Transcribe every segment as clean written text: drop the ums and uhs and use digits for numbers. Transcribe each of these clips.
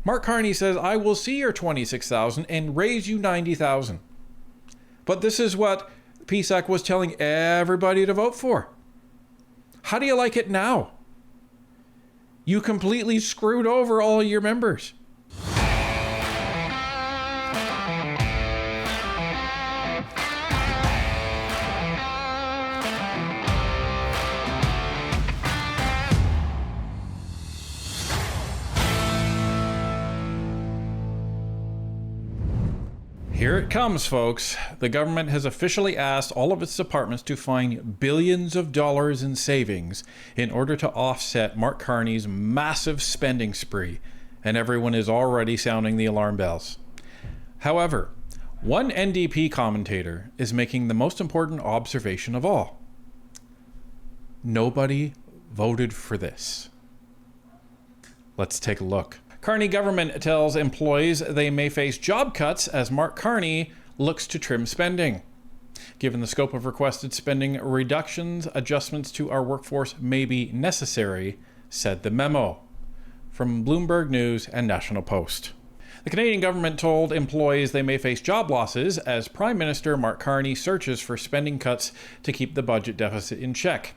Mark Carney says, I will see your 26,000 and raise you 90,000. But this is what PSAC was telling everybody to vote for. How do you like it now? You completely screwed over all your members. Here it comes, folks. The government has officially asked all of its departments to find billions of dollars in savings in order to offset Mark Carney's massive spending spree, and everyone is already sounding the alarm bells. However, one NDP commentator is making the most important observation of all. Nobody voted for this. Let's take a look. Carney government tells employees they may face job cuts as Mark Carney looks to trim spending. Given the scope of requested spending reductions, adjustments to our workforce may be necessary, said the memo. From Bloomberg News and National Post. The Canadian government told employees they may face job losses as Prime Minister Mark Carney searches for spending cuts to keep the budget deficit in check.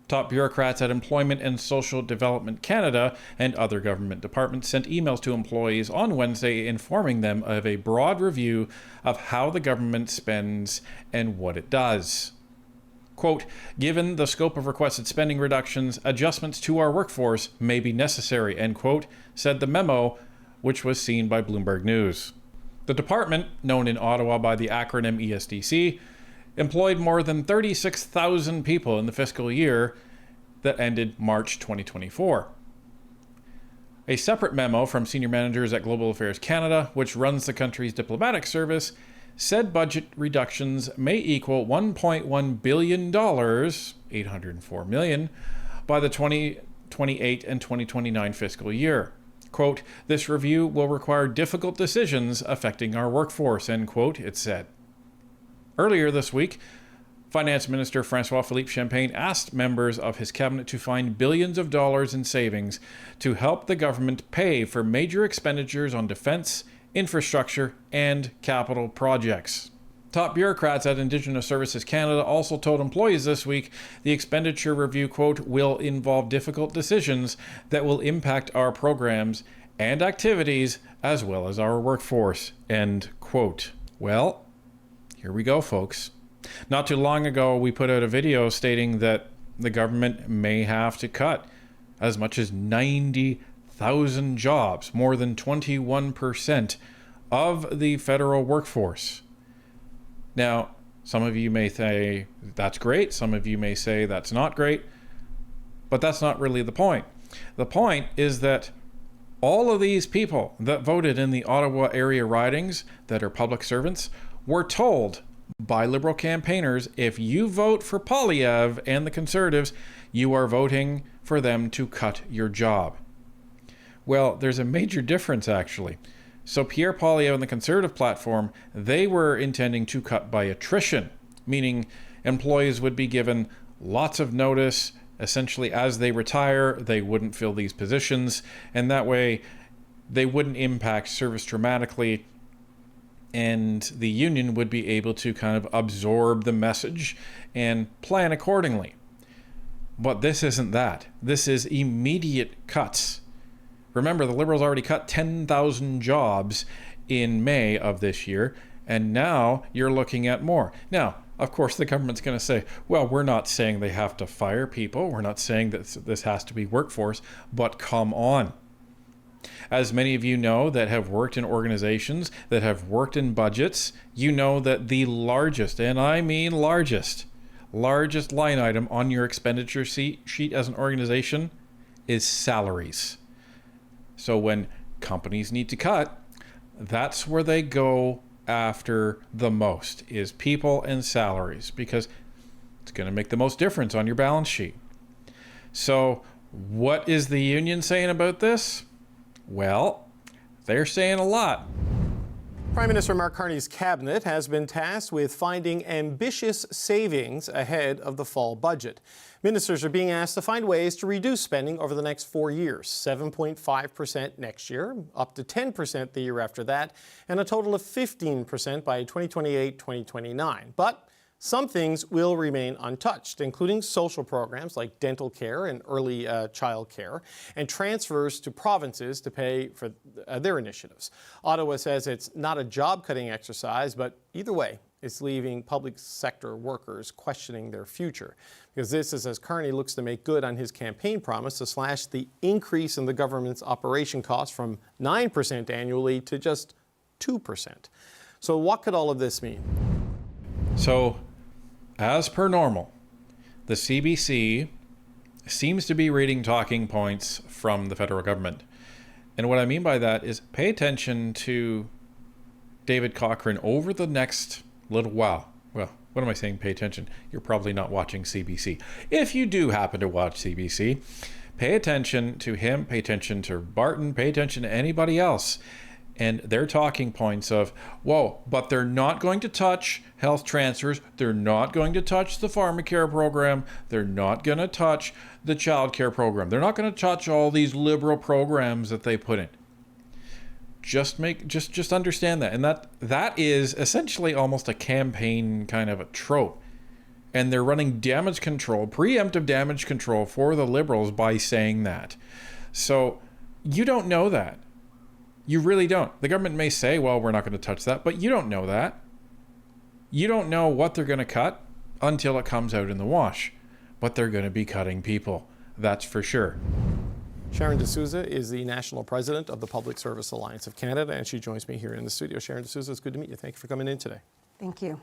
Top bureaucrats at Employment and Social Development Canada and other government departments sent emails to employees on Wednesday informing them of a broad review of how the government spends and what it does. Quote, given the scope of requested spending reductions, adjustments to our workforce may be necessary, end quote, said the memo, which was seen by Bloomberg News. The department, known in Ottawa by the acronym ESDC, employed more than 36,000 people in the fiscal year that ended March 2024. A separate memo from senior managers at Global Affairs Canada, which runs the country's diplomatic service, said budget reductions may equal $1.1 billion, $804 million, by the 2028 and 2029 fiscal year. Quote, this review will require difficult decisions affecting our workforce, end quote, it said. Earlier this week, Finance Minister François-Philippe Champagne asked members of his cabinet to find billions of dollars in savings to help the government pay for major expenditures on defense, infrastructure, and capital projects. Top bureaucrats at Indigenous Services Canada also told employees this week the expenditure review, quote, will involve difficult decisions that will impact our programs and activities as well as our workforce, end quote. Well, here we go, folks. Not too long ago, we put out a video stating that the government may have to cut as much as 90,000 jobs, more than 21% of the federal workforce. Now, some of you may say that's great. Some of you may say that's not great. But that's not really the point. The point is that all of these people that voted in the Ottawa area ridings that are public servants were told by Liberal campaigners, if you vote for Poilievre and the Conservatives, you are voting for them to cut your job. Well, there's a major difference, actually. So Pierre Poilievre and the Conservative platform, they were intending to cut by attrition, meaning employees would be given lots of notice. Essentially, as they retire, they wouldn't fill these positions, and that way they wouldn't impact service dramatically, and the union would be able to kind of absorb the message and plan accordingly. But this isn't that. This is immediate cuts. Remember, the Liberals already cut 10,000 jobs in May of this year, and now you're looking at more. Now, of course, the government's going to say, well, we're not saying they have to fire people. We're not saying that this has to be workforce, but come on. As many of you know that have worked in organizations, that have worked in budgets, you know that the largest, and I mean largest line item on your expenditure sheet as an organization is salaries. So when companies need to cut, that's where they go after the most, is people and salaries, because it's going to make the most difference on your balance sheet. So what is the union saying about this? Well, they're saying a lot. Prime Minister Mark Carney's cabinet has been tasked with finding ambitious savings ahead of the fall budget. Ministers are being asked to find ways to reduce spending over the next 4 years, 7.5% next year, up to 10% the year after that, and a total of 15% by 2028-2029. But some things will remain untouched, including social programs like dental care and early child care, and transfers to provinces to pay for their initiatives. Ottawa says it's not a job-cutting exercise, but either way, it's leaving public sector workers questioning their future. Because this is as Carney looks to make good on his campaign promise to slash the increase in the government's operation costs from 9% annually to just 2%. So what could all of this mean? So, as per normal, the CBC seems to be reading talking points from the federal government. And what I mean by that is pay attention to David Cochrane over the next little while. Well, what am I saying? Pay attention. You're probably not watching CBC. If you do happen to watch CBC, pay attention to him, pay attention to Barton, pay attention to anybody else. And their talking points of, whoa, but they're not going to touch health transfers. They're not going to touch the pharmacare program. They're not going to touch the child care program. They're not going to touch all these liberal programs that they put in. Just understand that. And that is essentially almost a campaign kind of a trope. And they're running damage control, preemptive damage control for the Liberals by saying that. So you don't know that. You really don't. The government may say, well, we're not going to touch that, but you don't know that. You don't know what they're going to cut until it comes out in the wash. But they're going to be cutting people. That's for sure. Sharon Duza is the National President of the Public Service Alliance of Canada, and she joins me here in the studio. Sharon Duza, it's good to meet you. Thank you for coming in today. Thank you.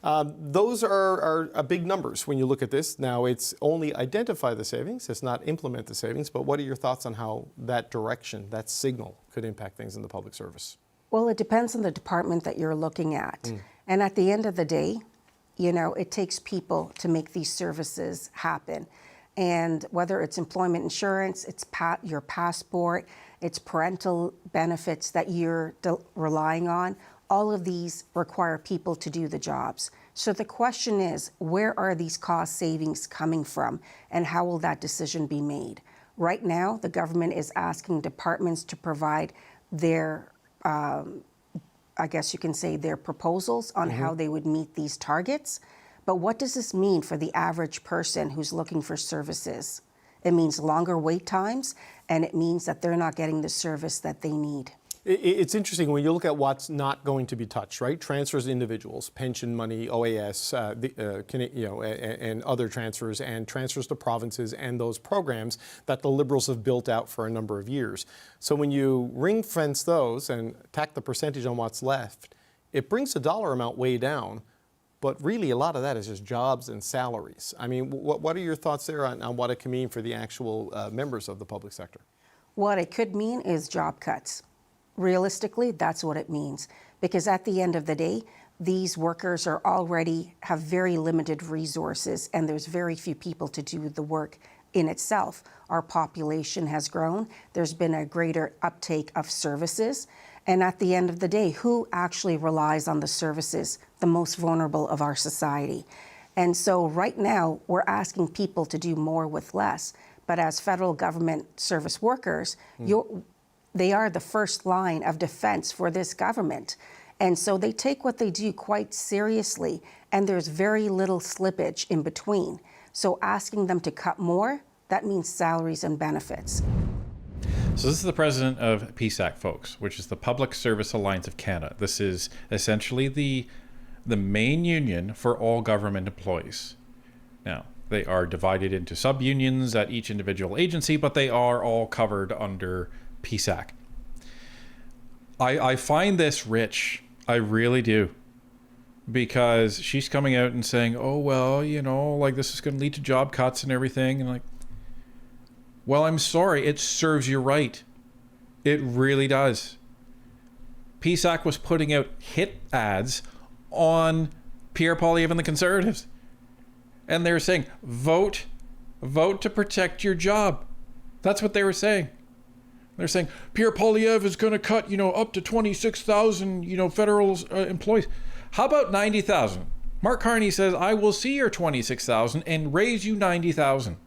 Those are big numbers when you look at this. Now, it's only identify the savings, it's not implement the savings, but what are your thoughts on how that direction, that signal, could impact things in the public service? Well, it depends on the department that you're looking at. And at the end of the day, you know, it takes people to make these services happen. And whether it's employment insurance, it's your passport, it's parental benefits that you're relying on, all of these require people to do the jobs. So the question is, where are these cost savings coming from, and how will that decision be made? Right now, the government is asking departments to provide their, I guess you can say, their proposals on how they would meet these targets. But what does this mean for the average person who's looking for services? It means longer wait times, and it means that they're not getting the service that they need. It's interesting when you look at what's not going to be touched, right? Transfers to individuals, pension money, OAS, and other transfers, and transfers to provinces, and those programs that the Liberals have built out for a number of years. So when you ring fence those and tack the percentage on what's left, it brings the dollar amount way down. But really, a lot of that is just jobs and salaries. I mean, what are your thoughts there on what it can mean for the actual members of the public sector? What it could mean is job cuts. Realistically, that's what it means. Because at the end of the day, these workers have very limited resources, and there's very few people to do the work in itself. Our population has grown. There's been a greater uptake of services. And at the end of the day, who actually relies on the services? The most vulnerable of our society. And so right now, we're asking people to do more with less. But as federal government service workers, they are the first line of defense for this government. And so they take what they do quite seriously, and there's very little slippage in between. So asking them to cut more, that means salaries and benefits. So this is the president of PSAC, folks, which is the Public Service Alliance of Canada. This is essentially the main union for all government employees. Now, they are divided into sub-unions at each individual agency, but they are all covered under PSAC. I find this rich. I really do. Because she's coming out and saying, oh, well, you know, like this is going to lead to job cuts and everything. And like, well, I'm sorry. It serves you right. It really does. PSAC was putting out hit ads on Pierre Poilievre and the Conservatives. And they were saying, vote to protect your job. That's what they were saying. They're saying Pierre Poilievre is going to cut, up to 26,000, federal employees. How about 90,000? Mark Carney says, I will see your 26,000 and raise you 90,000.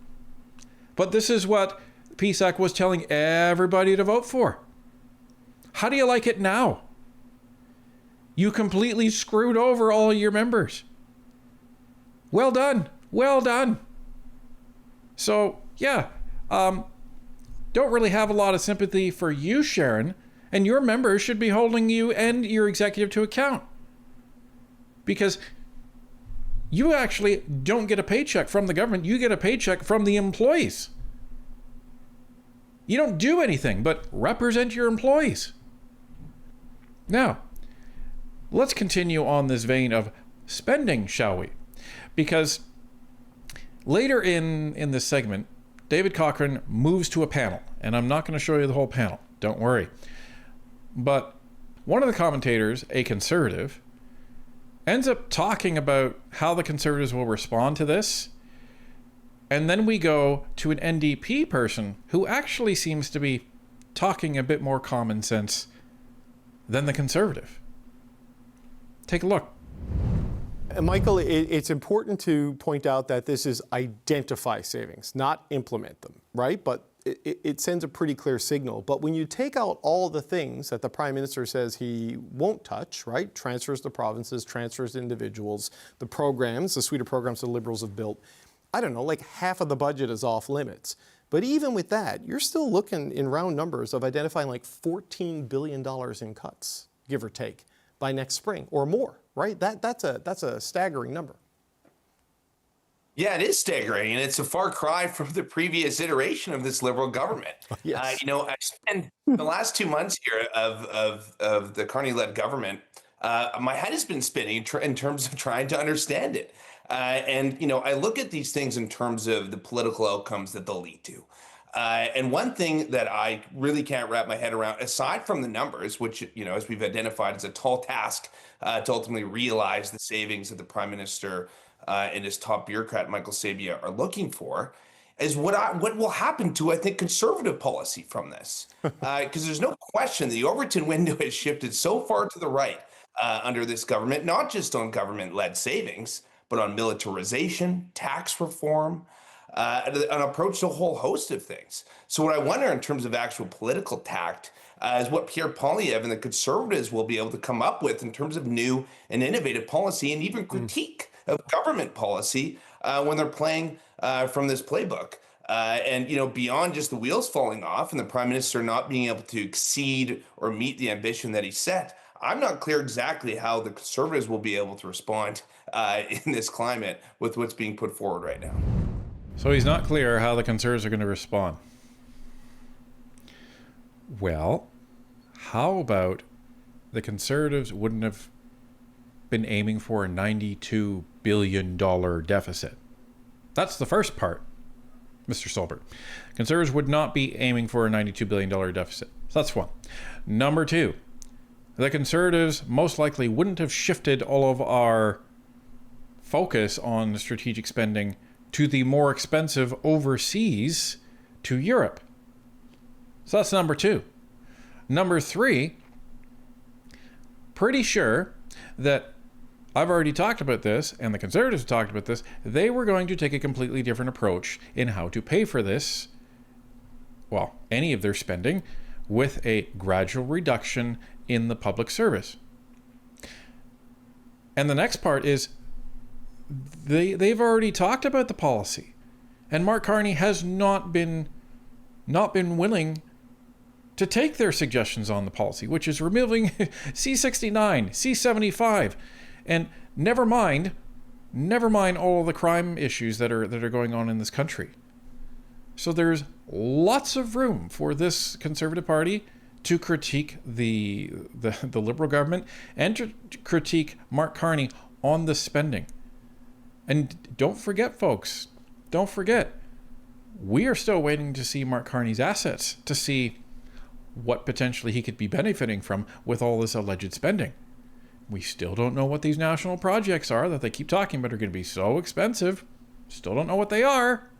But this is what PSAC was telling everybody to vote for. How do you like it now? You completely screwed over all your members. Well done. Well done. So, yeah, don't really have a lot of sympathy for you, Sharon, and your members should be holding you and your executive to account. Because you actually don't get a paycheck from the government, you get a paycheck from the employees. You don't do anything but represent your employees. Now, let's continue on this vein of spending, shall we? Because later in this segment, David Cochrane moves to a panel, and I'm not going to show you the whole panel, don't worry. But one of the commentators, a conservative, ends up talking about how the Conservatives will respond to this. And then we go to an NDP person who actually seems to be talking a bit more common sense than the Conservative. Take a look. Michael, it's important to point out that this is identify savings, not implement them, right? But it sends a pretty clear signal. But when you take out all the things that the Prime Minister says he won't touch, right? Transfers to provinces, transfers to individuals, the programs, the suite of programs the Liberals have built, I don't know, like half of the budget is off limits. But even with that, you're still looking in round numbers of identifying like $14 billion in cuts, give or take, by next spring or more, right? That's a staggering number. Yeah, it is staggering, and it's a far cry from the previous iteration of this Liberal government. Yes. I spent the last 2 months here of the Carney-led government. My head has been spinning in terms of trying to understand it. I look at these things in terms of the political outcomes that they'll lead to. And one thing that I really can't wrap my head around, aside from the numbers, which, as we've identified, is a tall task to ultimately realize the savings that the Prime Minister and his top bureaucrat, Michael Sabia, are looking for, is what will happen to, I think, Conservative policy from this. Because there's no question the Overton window has shifted so far to the right under this government, not just on government-led savings, but on militarization, tax reform, an approach to a whole host of things. So what I wonder in terms of actual political tact is what Pierre Poilievre and the Conservatives will be able to come up with in terms of new and innovative policy and even critique of government policy when they're playing from this playbook. Beyond just the wheels falling off and the Prime Minister not being able to exceed or meet the ambition that he set, I'm not clear exactly how the Conservatives will be able to respond in this climate with what's being put forward right now. So he's not clear how the Conservatives are going to respond. Well, how about the Conservatives wouldn't have been aiming for a $92 billion deficit? That's the first part, Mr. Solberg. Conservatives would not be aiming for a $92 billion deficit. So that's one. Number two, the Conservatives most likely wouldn't have shifted all of our focus on strategic spending to the more expensive overseas, to Europe. So that's number two. Number three, pretty sure that I've already talked about this, and the Conservatives talked about this, they were going to take a completely different approach in how to pay for this, well, any of their spending, with a gradual reduction in the public service. And the next part is they've already talked about the policy, and Mark Carney has not been willing to take their suggestions on the policy, which is removing C-69, C-75, and never mind all of the crime issues that are going on in this country. So there's lots of room for this Conservative Party to critique the Liberal government and to critique Mark Carney on the spending. And don't forget, folks, we are still waiting to see Mark Carney's assets, to see what potentially he could be benefiting from with all this alleged spending. We still don't know what these national projects are that they keep talking about are going to be so expensive. Still don't know what they are,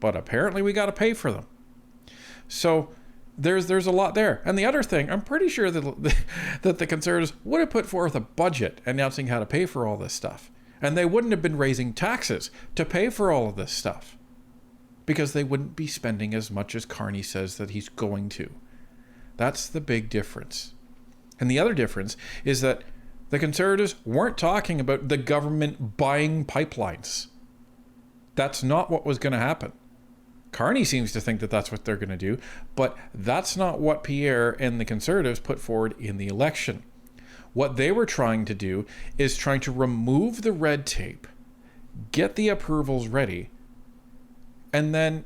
but apparently we got to pay for them. So there's a lot there. And the other thing, I'm pretty sure that the Conservatives would have put forth a budget announcing how to pay for all this stuff. And they wouldn't have been raising taxes to pay for all of this stuff, because they wouldn't be spending as much as Carney says that he's going to. That's the big difference. And the other difference is that the Conservatives weren't talking about the government buying pipelines. That's not what was going to happen. Carney seems to think that that's what they're going to do, but that's not what Pierre and the Conservatives put forward in the election. What they were trying to do is trying to remove the red tape, get the approvals ready, and then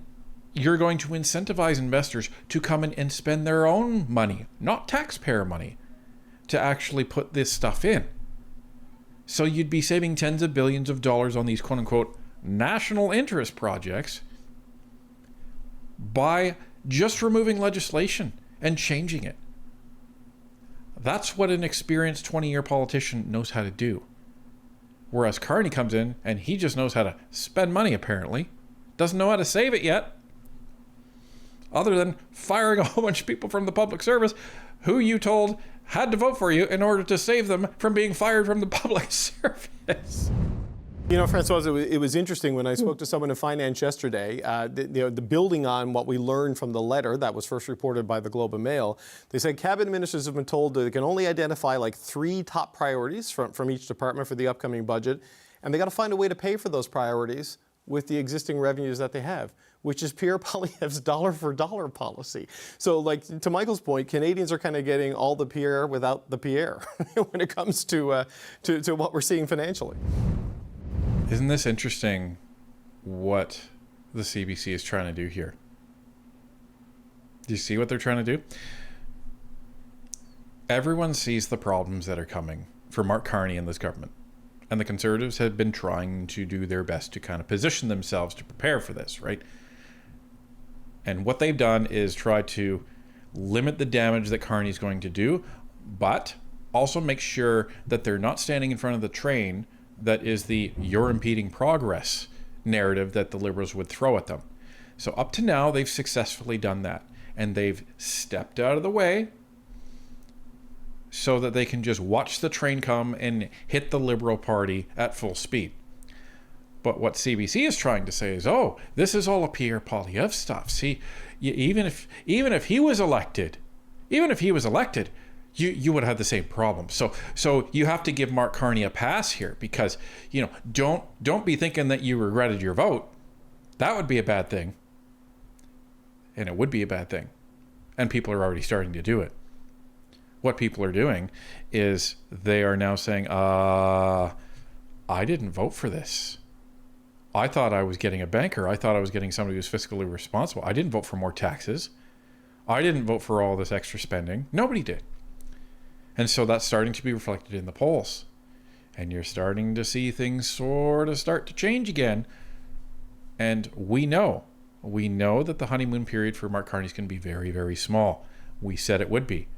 you're going to incentivize investors to come in and spend their own money, not taxpayer money, to actually put this stuff in. So you'd be saving tens of billions of dollars on these quote-unquote national interest projects by just removing legislation and changing it. That's what an experienced 20-year politician knows how to do. Whereas Carney comes in and he just knows how to spend money, apparently. Doesn't know how to save it yet. Other than firing a whole bunch of people from the public service who you told had to vote for you in order to save them from being fired from the public service. You know, Francois, it was interesting when I spoke to someone in finance yesterday, the building on what we learned from the letter that was first reported by the Globe and Mail. They said cabinet ministers have been told that they can only identify like 3 top priorities from each department for the upcoming budget, and they got to find a way to pay for those priorities with the existing revenues that they have, which is Pierre Poilievre's dollar for dollar policy. So, like, to Michael's point, Canadians are kind of getting all the Pierre without the Pierre when it comes to what we're seeing financially. Isn't this interesting what the CBC is trying to do here? Do you see what they're trying to do? Everyone sees the problems that are coming for Mark Carney and this government. And the Conservatives have been trying to do their best to kind of position themselves to prepare for this, right? And what they've done is try to limit the damage that Carney's going to do, but also make sure that they're not standing in front of the train that is the "you're impeding progress" narrative that the Liberals would throw at them. So up to now, they've successfully done that. And they've stepped out of the way so that they can just watch the train come and hit the Liberal Party at full speed. But what CBC is trying to say is, oh, this is all a Pierre Poilievre stuff. See, even if he was elected, you would have the same problem. So you have to give Mark Carney a pass here, because, you know, don't be thinking that you regretted your vote. That would be a bad thing. And it would be a bad thing. And people are already starting to do it. What people are doing is they are now saying, I didn't vote for this. I thought I was getting a banker. I thought I was getting somebody who's fiscally responsible. I didn't vote for more taxes. I didn't vote for all this extra spending. Nobody did. And so that's starting to be reflected in the polls. And you're starting to see things sort of start to change again. And we know that the honeymoon period for Mark Carney is going to be very, very small. We said it would be,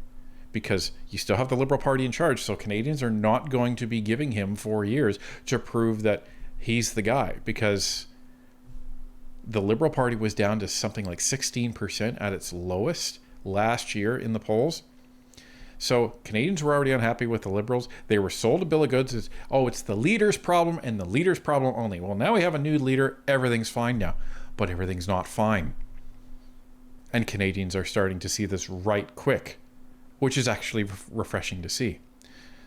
because you still have the Liberal Party in charge. So Canadians are not going to be giving him 4 years to prove that he's the guy, because the Liberal Party was down to something like 16% at its lowest last year in the polls. So Canadians were already unhappy with the Liberals. They were sold a bill of goods as, oh, it's the leader's problem and the leader's problem only. Well, now we have a new leader. Everything's fine now. But everything's not fine. And Canadians are starting to see this right quick, which is actually refreshing to see.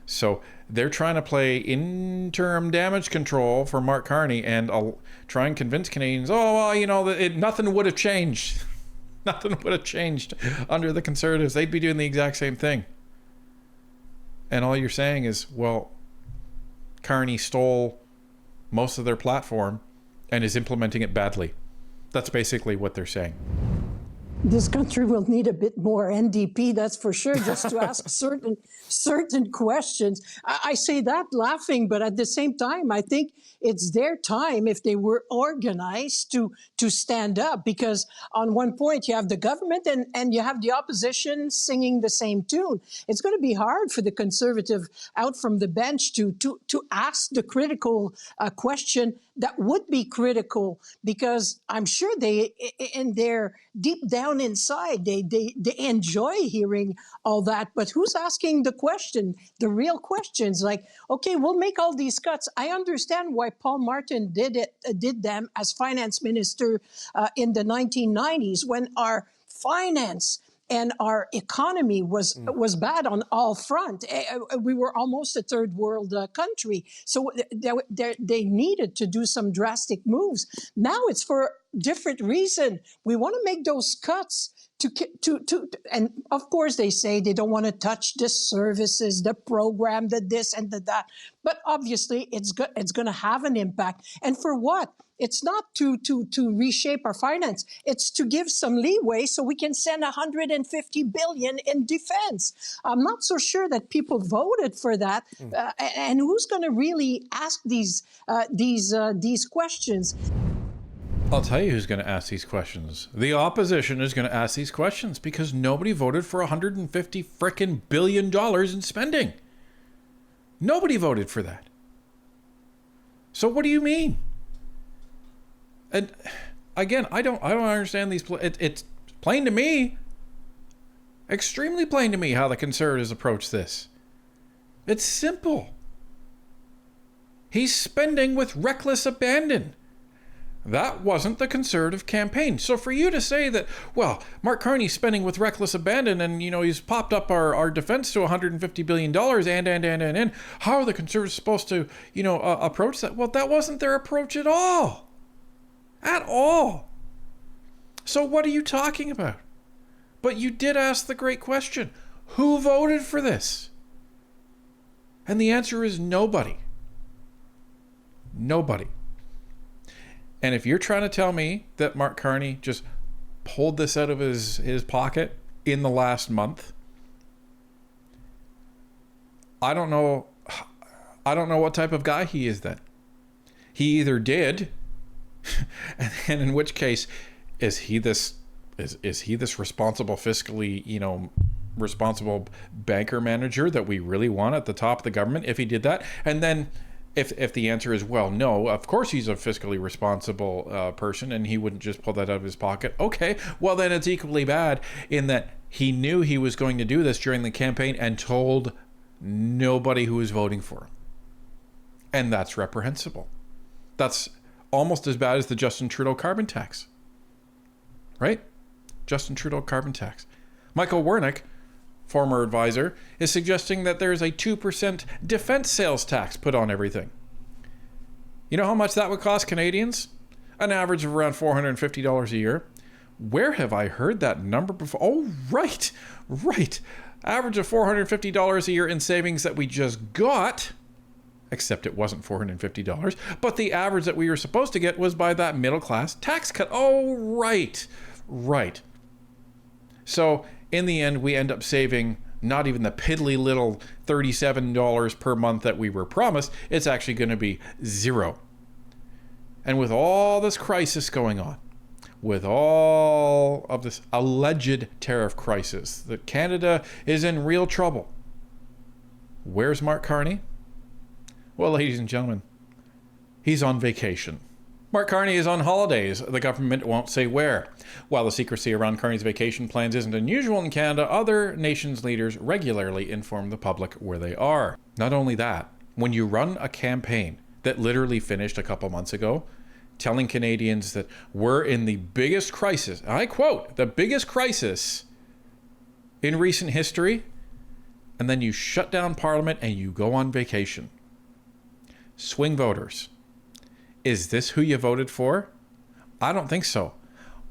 So they're trying to play interim damage control for Mark Carney, and I'll try and convince Canadians, oh, well, you know, nothing would have changed. Nothing would have changed under the Conservatives. They'd be doing the exact same thing. And all you're saying is, well, Carney stole most of their platform and is implementing it badly. That's basically what they're saying. This country will need a bit more NDP, that's for sure, just to ask certain questions. I say that laughing, but at the same time, I think it's their time, if they were organized, to stand up. Because on one point, you have the government and you have the opposition singing the same tune. It's going to be hard for the Conservative out from the bench to ask the critical question that would be critical, because I'm sure they, in their deep down inside, they enjoy hearing all that. But who's asking the question, the real questions? Like, okay, we'll make all these cuts. I understand why Paul Martin did them as finance minister in the 1990s, when our finance and our economy was bad on all fronts. We were almost a third world country. So they needed to do some drastic moves. Now it's for different reason. We want to make those cuts and of course they say they don't want to touch the services, the program, the this and the that. But obviously it's going to have an impact. And for what? It's not to reshape our finance. It's to give some leeway so we can send $150 billion in defense. I'm not so sure that people voted for that. And who's going to really ask these questions? I'll tell you who's going to ask these questions. The opposition is going to ask these questions because nobody voted for $150 frickin' billion in spending. Nobody voted for that. So what do you mean? And again, I don't understand these. It's plain to me, extremely plain to me, how the Conservatives approach this. It's simple. He's spending with reckless abandon. That wasn't the Conservative campaign. So for you to say that, well, Mark Carney's spending with reckless abandon and, he's popped up our defense to $150 billion and how are the Conservatives supposed to, approach that? Well, that wasn't their approach at all. At all. So what are you talking about? But you did ask the great question. Who voted for this? And the answer is nobody. Nobody. And if you're trying to tell me that Mark Carney just pulled this out of his pocket in the last month, I don't know what type of guy he is then. He either did, and in which case, is he this responsible fiscally, responsible banker manager that we really want at the top of the government if he did that? And then if the answer is, well, no, of course he's a fiscally responsible person and he wouldn't just pull that out of his pocket. Okay, well then it's equally bad in that he knew he was going to do this during the campaign and told nobody who was voting for him. And that's reprehensible. That's almost as bad as the Justin Trudeau carbon tax. Right? Justin Trudeau carbon tax. Michael Wernick, former advisor, is suggesting that there's a 2% defense sales tax put on everything. You know how much that would cost Canadians? An average of around $450 a year. Where have I heard that number before? Oh, right. Average of $450 a year in savings that we just got, except it wasn't $450, but the average that we were supposed to get was by that middle class tax cut. Oh, right. So in the end, we end up saving not even the piddly little $37 per month that we were promised. It's actually going to be zero. And with all this crisis going on, with all of this alleged tariff crisis, that Canada is in real trouble. Where's Mark Carney? Well, ladies and gentlemen, he's on vacation. Mark Carney is on holidays. The government won't say where. While the secrecy around Carney's vacation plans isn't unusual in Canada, other nations' leaders regularly inform the public where they are. Not only that, when you run a campaign that literally finished a couple months ago, telling Canadians that we're in the biggest crisis, I quote, the biggest crisis in recent history, and then you shut down Parliament and you go on vacation. Swing voters. Is this who you voted for? I don't think so.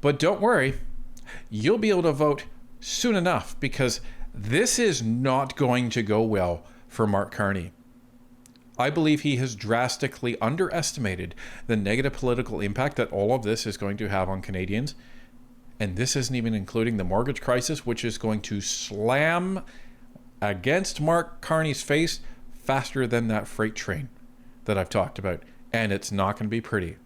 But don't worry, you'll be able to vote soon enough because this is not going to go well for Mark Carney. I believe he has drastically underestimated the negative political impact that all of this is going to have on Canadians. And this isn't even including the mortgage crisis, which is going to slam against Mark Carney's face faster than that freight train that I've talked about. And it's not going to be pretty.